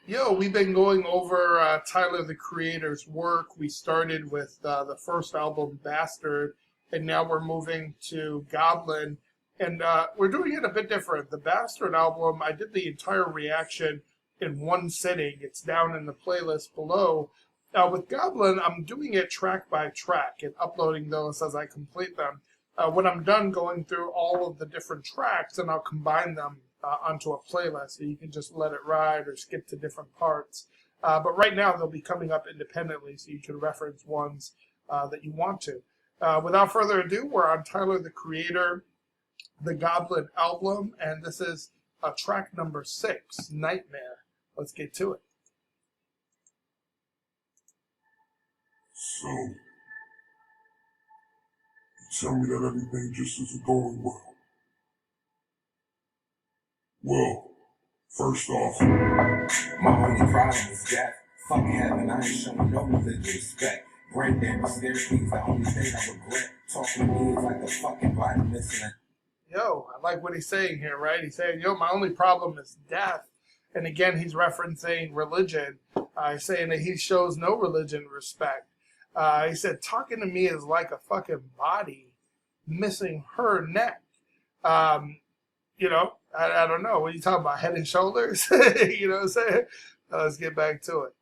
Yo, we've been going over Tyler the Creator's work. We started with the first album, Bastard, and now we're moving to Goblin. And we're doing it a bit different. The Bastard album, I did the entire reaction in one sitting. It's down in the playlist below. With Goblin, I'm doing it track by track and uploading those as I complete them. When I'm done going through all of the different tracks, then I'll combine them onto a playlist, so you can just let it ride or skip to different parts. But right now, they'll be coming up independently, so you can reference ones that you want to. Without further ado, we're on Tyler the Creator, the Goblin album, and this is track number 6, Nightmare. Let's get to it. So, you tell me that everything just isn't going well. Well, first off, my only problem is death. Fuck heaven, I ain't showing no religious respect. Brain damage, therapy's the only thing I regret. Talking to me is like a fucking Bible missing. Yo, I like what he's saying here, right? He's saying, yo, my only problem is death. And again, he's referencing religion. He's saying that he shows no religion respect. He said, talking to me is like a fucking body missing her neck. You know, I don't know. What are you talking about? Head and shoulders? You know what I'm saying? Let's get back to it.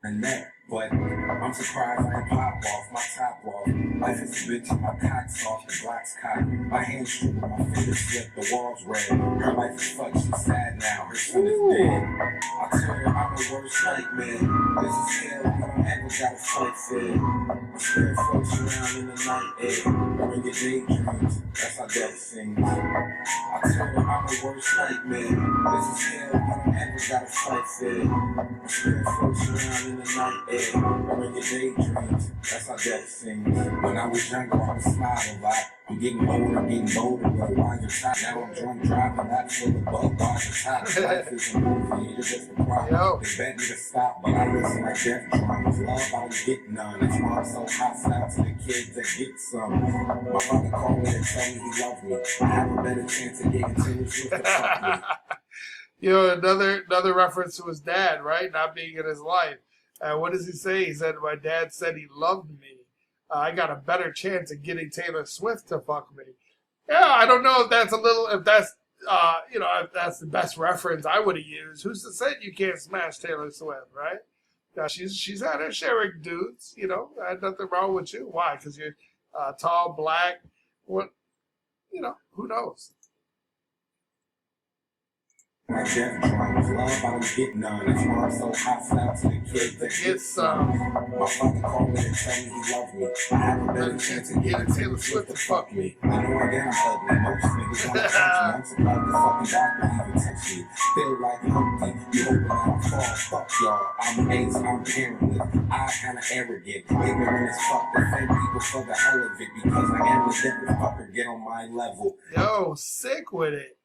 And that, but I'm surprised I ain't pop off my top off. Life is a bitch and my cock's off, the block's cocked. My hands stripped, my fingers slipped, the walls red. Her life is fucked, she's sad now, her son is dead. I tell her I'm the worst nightmare. This is hell, you don't ever gotta fight fair. My spirit floats around in the night air. During your daydreams, that's how death sings. I tell her I'm the worst nightmare. This is hell, you don't ever gotta fight fair. My spirit floats around in the night air. During your daydreams, that's how death sings. When I was younger, I would smile a lot. I'm getting bolder, with a wider top. Now I'm drunk driving, not full of bug bars and tops. Life is a movie, you're just a problem. They bet me to stop, but I listen like death drums. Love, I don't get none. That's why I'm so hostile to the kids that get some. My father called me and told me he loved me. I have a better chance of getting to his with the fuck me. You know, another reference to his dad, right? Not being in his life. What does he say? He said, my dad said he loved me. I got a better chance of getting Taylor Swift to fuck me. Yeah, I don't know if that's if that's the best reference I would have used. Who's to say you can't smash Taylor Swift, right? She's had her share of dudes, you know. I had nothing wrong with you. Why? Because you're tall, black. What? You know, who knows? My death drums, love, I don't get none. That's why I'm so hostile to the kids that get some. My father called me and told me he loved me. I have a better chance of getting Taylor Swift to fuck me. I know I am ugly. Most niggas wanna touch me. I'm surprised the fucking doctor even touch me. Feel like Humpty. You hoping I'll fall. Fuck y'all. I'm ace, I'm parentless. I kinda arrogant. Ignorant as fuck. Defend people for the hell of it. Because I am the different fucker. Get on my level. Yo, sick with it.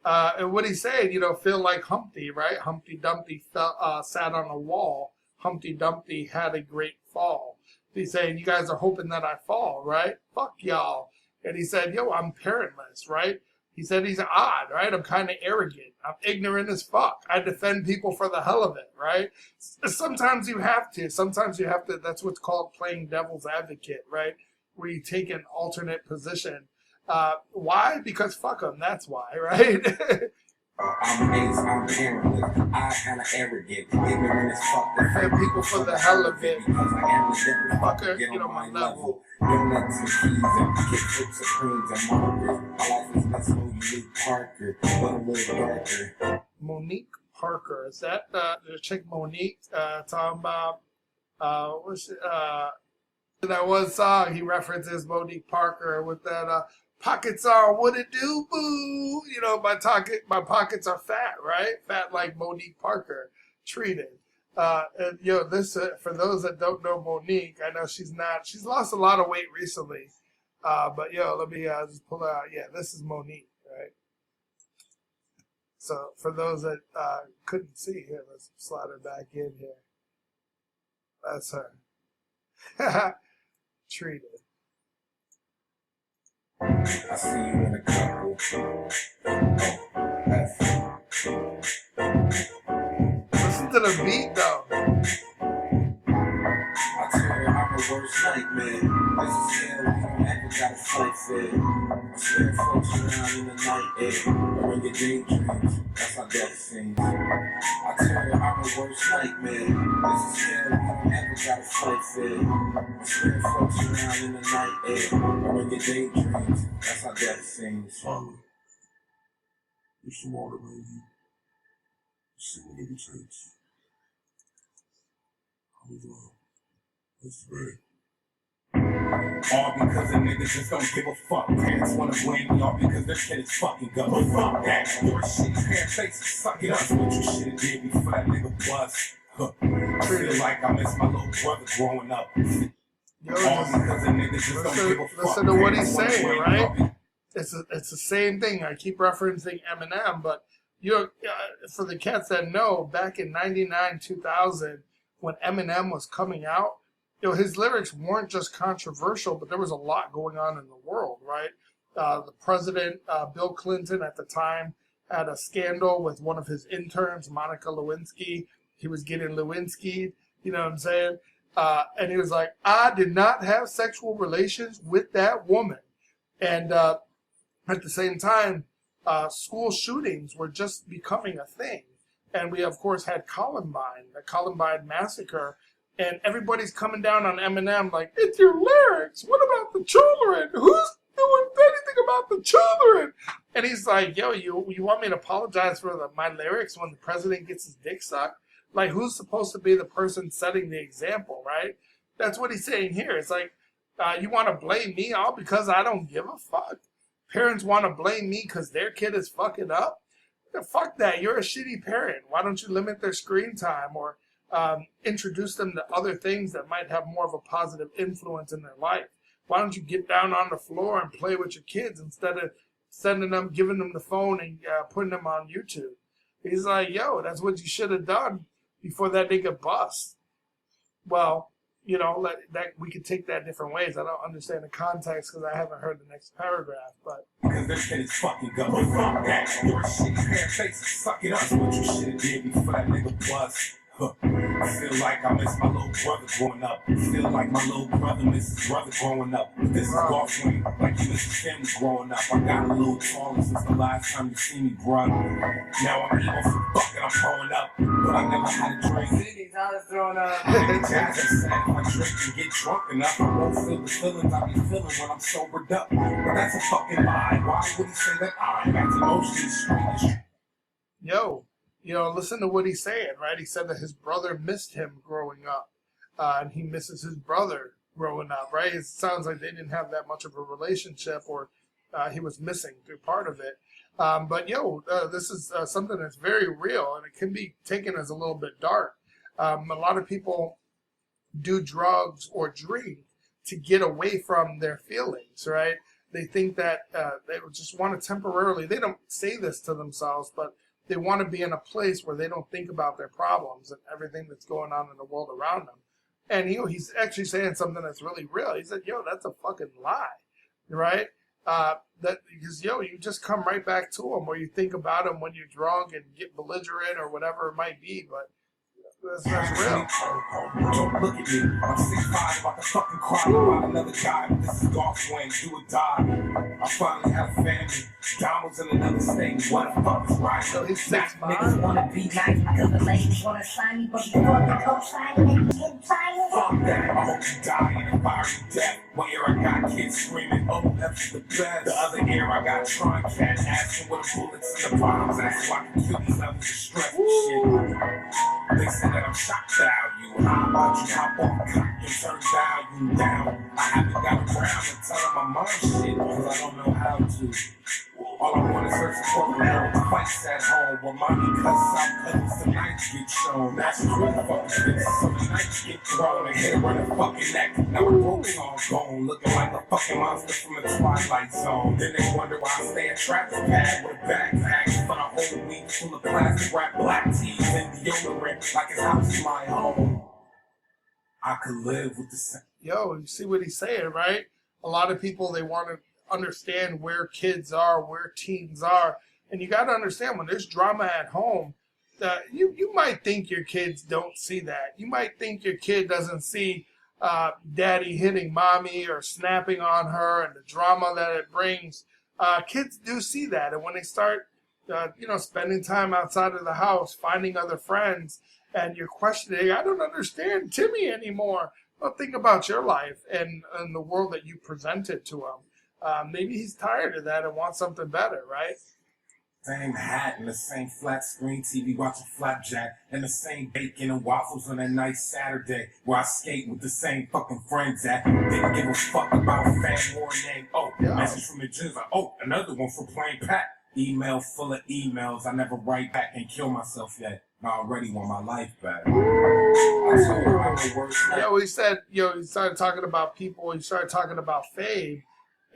And what he's saying, you know, feel like Humpty, right? Humpty Dumpty sat on a wall. Humpty Dumpty had a great fall. He's saying, you guys are hoping that I fall, right? Fuck y'all. And he said, yo, I'm parentless, right? He said he's odd, right? I'm kind of arrogant. I'm ignorant as fuck. I defend people for the hell of it, right? Sometimes you have to. Sometimes you have to. That's what's called playing devil's advocate, right? Where you take an alternate position. Why? Because fuck them. That's why, right? I'm ace, I'm parentless. I kinda arrogant. Ignorant as fuck. Defend people for the hell of it. Because I am the different fucker. Get on my level. Donuts and keys and kickflip supremes and markers. My life is Miss Monique Parker, but a little darker. Monique Parker. Is that the chick Monique talking about? That one song he references Monique Parker with that pockets are what it do, boo. You know, my pockets are fat, right? Fat like Monique Parker treated. And you know, this for those that don't know Monique, I know she's lost a lot of weight recently. But yo, let me just pull out. Yeah, this is Monique, right? So for those that couldn't see here, let's slide her back in here. That's her. Treated. I see you in a couple. Listen to the beat, though. I tell her I'm the worst nightmare. This is hell, we don't ever gotta fight fair. I swear it floats around in the night air. Or in your daydreams, that's how death seems. I tell her I'm the worst nightmare. This is hell, we don't ever gotta fight fair. I swear it floats around in the night air. Or in your daydreams, that's how death seems. Finally, there's some water, maybe. See what it takes. That's bad. All because the niggas just don't give a fuck. Parents wanna blame me all because their kid is fucking up. But fuck that. You're a shitty parent face. Suck it up. That's what you should've did before that nigga bust. I feel like I miss my little brother growing up. Yo, All because the niggas just don't give a fuck. listen to what he's saying, right? It's the same thing. I keep referencing Eminem, but for the cats that know, back in '99, 2000, when Eminem was coming out, his lyrics weren't just controversial, but there was a lot going on in the world, right? The president, Bill Clinton at the time, had a scandal with one of his interns, Monica Lewinsky. He was getting Lewinsky, you know what I'm saying? And he was like, I did not have sexual relations with that woman. And at the same time, school shootings were just becoming a thing. And we, of course, had Columbine, the Columbine massacre. And everybody's coming down on Eminem like, it's your lyrics. What about the children? Who's doing anything about the children? And he's like, yo, you want me to apologize for my lyrics when the president gets his dick sucked? Like, who's supposed to be the person setting the example, right? That's what he's saying here. It's like, you want to blame me all because I don't give a fuck? Parents want to blame me because their kid is fucking up? Fuck that. You're a shitty parent. Why don't you limit their screen time or introduce them to other things that might have more of a positive influence in their life? Why don't you get down on the floor and play with your kids instead of giving them the phone and putting them on YouTube? He's like, yo, that's what you should have done before that nigga bust. Well, that we could take that different ways. I don't understand the context because I haven't heard the next paragraph, but because this kid is fucking up. Fuck that. You're a shitty parent face. Suck it up. That's what you should have did before that nigga bust. I feel like I miss my little brother growing up. I feel like my little brother misses his brother growing up. This is Goblin, like he misses family growing up. I got a little taller since the last time you see me, bro. Now I'm evil for fuck and I'm growing up. But I never had a drink. I was throwing up. Jazz is sad if I drink and get drunk enough. I won't feel the feelings I be feeling when I'm sobered up. But that's a fucking lie. Why would he say that? I'm back to emotionally straight. yo, listen to what he's saying, right? He said that his brother missed him growing up, and he misses his brother growing up, right? It sounds like they didn't have that much of a relationship, or he was missing through part of it. But this is something that's very real, and it can be taken as a little bit dark. A lot of people do drugs or drink to get away from their feelings, right? They think that they just want to temporarily, they don't say this to themselves, but they want to be in a place where they don't think about their problems and everything that's going on in the world around them. And he's actually saying something that's really real. He said, that's a fucking lie, right? Because you just come right back to them, or you think about them when you're drunk and get belligerent or whatever it might be, but that's real. Don't look at me. I'm 6'5", about to fucking cry about another guy. But this is Goblin, do or die. I finally had a family. Don was in another state. What the fuck is right? So he's 6'5". Niggas wanna be nice because the ladies wanna sign me, but before the co-sign, they get fired. Fuck that. I hope you die in a fiery death. One ear I got kids screaming, oh, that's the best. The other ear I got trying cat asking where the bullets and the bombs at, so I can kill these levels of stress and shit. They said that I'm shock value. How about you hop on cock and turn value down? I haven't got around to telling my mom shit because I don't know how to. All I want is her support when her fights at home. When mommy cuts out cousins, the nights get shown. That's just really fucking bitch. So the nights get thrown and hit her in the fucking neck. Now her throat's all gone, looking like a fucking monster from the Twilight Zone. Then they wonder why I stay in Travis pad with a backpack for the whole week full of plastic wrap black tees and deodorant like his house is my home. I could live with the same. You see what he's saying, right? A lot of people, they want to understand where kids are, where teens are, And you got to understand, when there's drama at home, you might think your kids don't see that. You might think your kid doesn't see daddy hitting mommy or snapping on her and the drama that it brings. Kids do see that. And when they start, spending time outside of the house, finding other friends, and you're questioning, I don't understand Timmy anymore. Well, think about your life and the world that you presented to him. Maybe he's tired of that and wants something better, right? Same hat and the same flat screen TV watching Flapjack and the same bacon and waffles on a nice Saturday where I skate with the same fucking friends at. They don't give a fuck about fan war name. Oh, message from the gyms. Oh, another one for playing Pat. Email full of emails. I never write back and kill myself yet. I already want my life back. I told her I'm the worst. Yeah, he said, he started talking about people. He started talking about fame.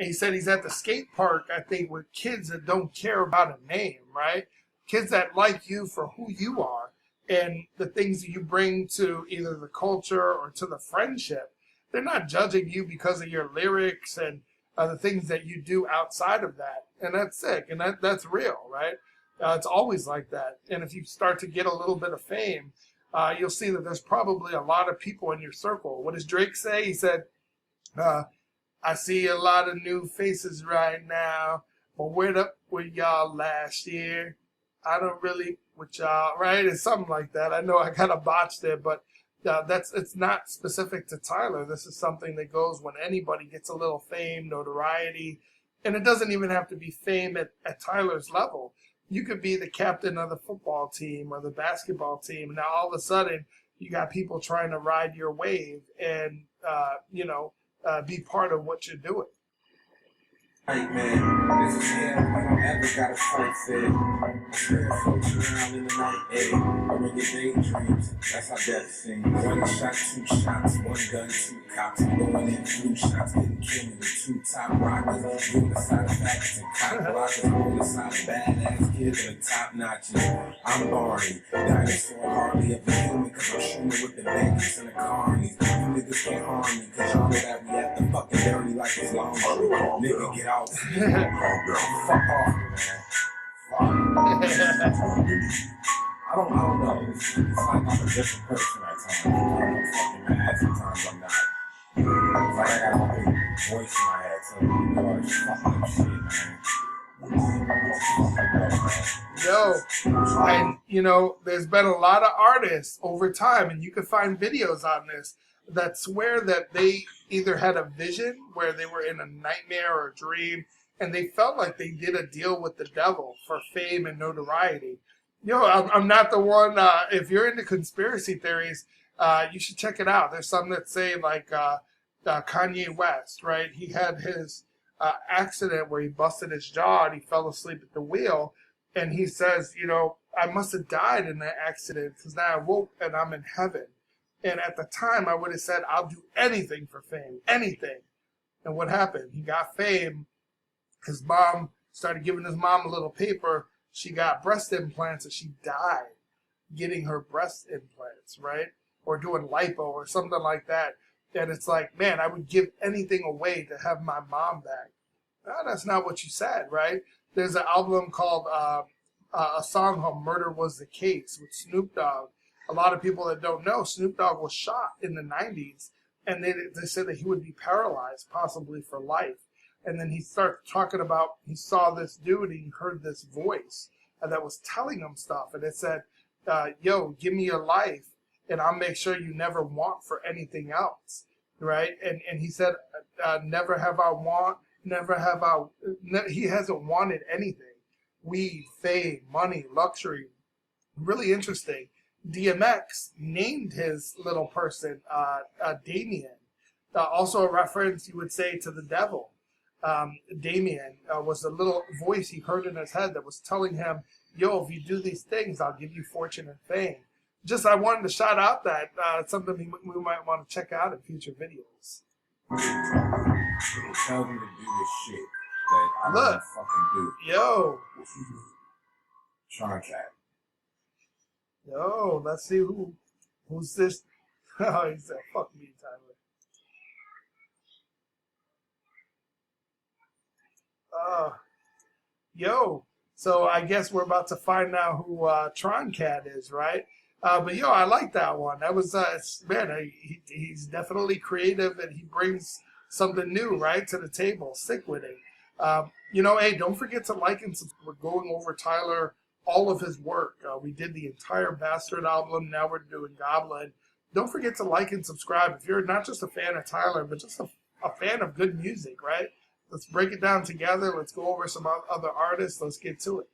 And he said he's at the skate park, I think, with kids that don't care about a name, right? Kids that like you for who you are and the things that you bring to either the culture or to the friendship. They're not judging you because of your lyrics and the things that you do outside of that. And that's sick. And that's real, right? It's always like that. And if you start to get a little bit of fame, you'll see that there's probably a lot of people in your circle. What does Drake say? He said, I see a lot of new faces right now, but where were y'all last year? I don't really with y'all, right? It's something like that. I know I kind of botched it, but it's not specific to Tyler. This is something that goes when anybody gets a little fame, notoriety, and it doesn't even have to be fame at Tyler's level. You could be the captain of the football team or the basketball team. Now all of a sudden you got people trying to ride your wave and, be part of what you're doing. Hey man, this is him. I don't ever gotta fight fair. I swear folks around in the night, ayy. I ring your daydreams, that's how death sings. 1 shot, 2 shots, 1 gun, 2 cops. I'm going in flu shots, getting killed with 2 top rockers. Doing the side of facts and cock blockers. On the side of badass kids and the top notches. I'm Barney, dinosaur hardly ever human, cause I'm shooting with the bandits and the carnies. You niggas can't harm me, cause y'all know that we at the fucking dirty like it's long. Nigga, get out. Fuck off, man. I don't know. It's like I'm a different person at times. I'm fucking mad. Sometimes I'm not. It's like I got a big voice in my head. So, it's fucking up shit, man. And there's been a lot of artists over time, and you can find videos on this that swear that they either had a vision where they were in a nightmare or a dream, and they felt like they did a deal with the devil for fame and notoriety. I'm not the one. If you're into conspiracy theories, you should check it out. There's some that say like Kanye West, right? He had his accident where he busted his jaw and he fell asleep at the wheel, and he says, I must have died in that accident because now I woke and I'm in heaven. And at the time, I would have said, I'll do anything for fame, anything. And what happened? He got fame. His mom started giving his mom a little paper. She got breast implants, and she died getting her breast implants, right? Or doing lipo or something like that. And it's like, man, I would give anything away to have my mom back. No, that's not what you said, right? There's an album called, a song called Murder Was the Case with Snoop Dogg. A lot of people that don't know, Snoop Dogg was shot in the 90s, and they said that he would be paralyzed, possibly for life. And then he started talking about, he saw this dude, and he heard this voice that was telling him stuff. And it said, yo, give me your life, and I'll make sure you never want for anything else, right? And he said, never have I want, he hasn't wanted anything. Weed, fame, money, luxury. Really interesting. DMX named his little person Damien. Also a reference, you would say, to the devil. Damien was a little voice he heard in his head that was telling him, yo, if you do these things, I'll give you fortune and fame. Just, I wanted to shout out that it's something we might want to check out in future videos. Tell them to do this shit that I don't fucking do. Yo. Sean Cat. Yo, let's see who's this. Oh, he said, fuck me, Tyler. Yo, So I guess we're about to find out who Tron Cat is, right? But yo, I like that one. That was man. He's definitely creative, and he brings something new, right, to the table. Stick with it. Hey, don't forget to like and subscribe. We're going over Tyler, all of his work. We did the entire Bastard album. Now we're doing Goblin. Don't forget to like and subscribe if you're not just a fan of Tyler, but just a fan of good music, right? Let's break it down together. Let's go over some other artists. Let's get to it.